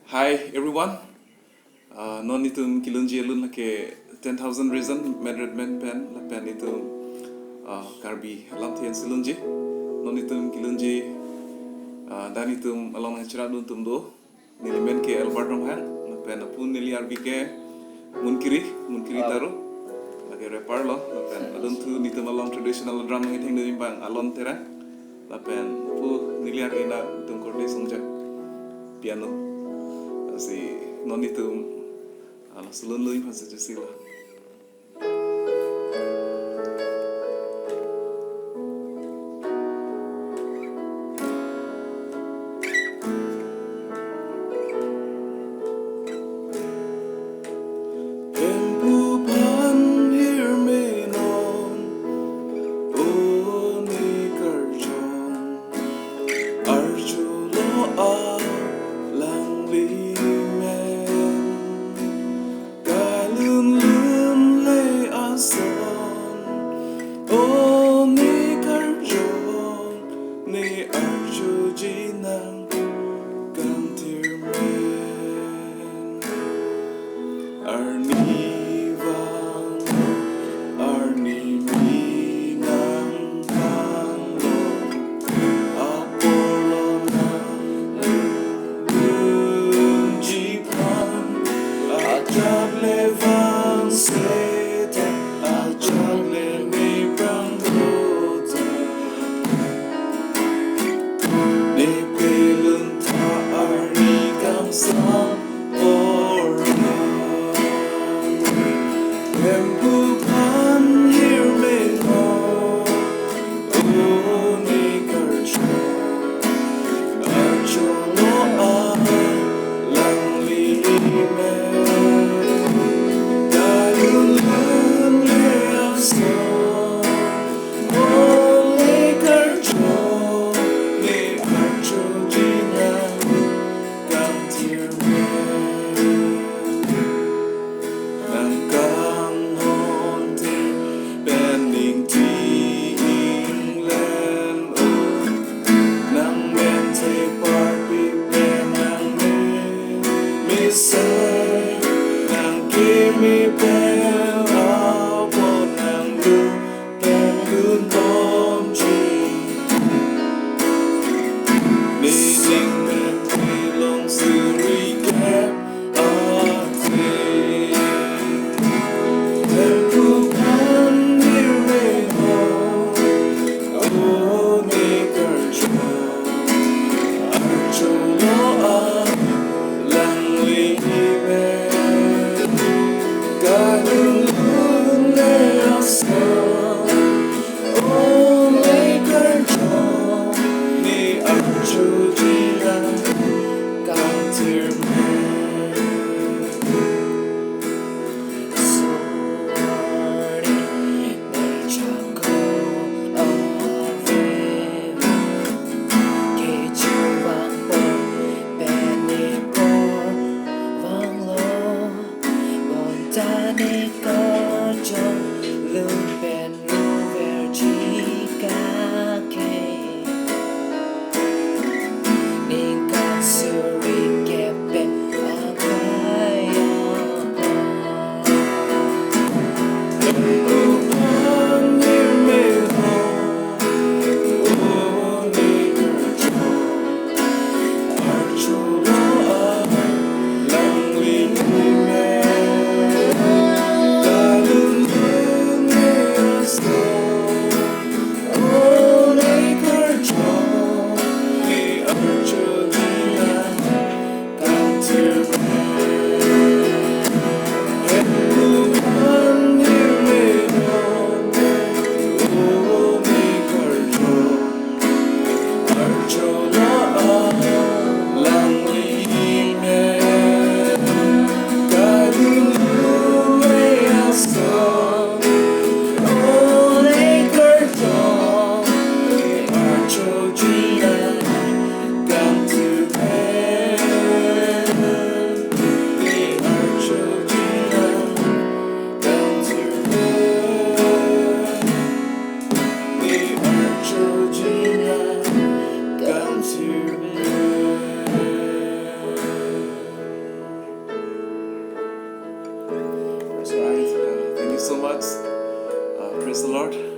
Hi everyone. Non itum kilunji alun ke 10,000 reason men Redman pen la pen itum Karbi Language silunji. Non itum kilunji dan itum along hachra dun tum do nilimen ke albartom han la pen apun nili arbi ke munkiri taru lagi rapper lo la pen alun tu nitum along traditional drum ngithing do bang alon tera la pen pu nili ar ina tum korde songja piano si non itu ala selun lui pas saja sila. Hemphu phan Hirme non oni karjong Archolo Alangli Men lunle ason oni karjong ni archoji nang kangthir men Arni vang Arni nangklanglo Aporlo Nanglun lunji phan Ajatle vang seta Ajatle nephrang Nepeluntha Arnikangsam Hemphu phan Hirme oni karjong Archolo Alangli Men lunle ason oni karjong ni archoji nang kangthir kanghon ningthi inglen Nangmen theparpik Nangmen mesen keme apot nanglun lunji Ningmen Suri Kep Athe Hemphu phan Hirme oni karjong Archolo Alangli Men That's right. Thank you so much. Praise the Lord.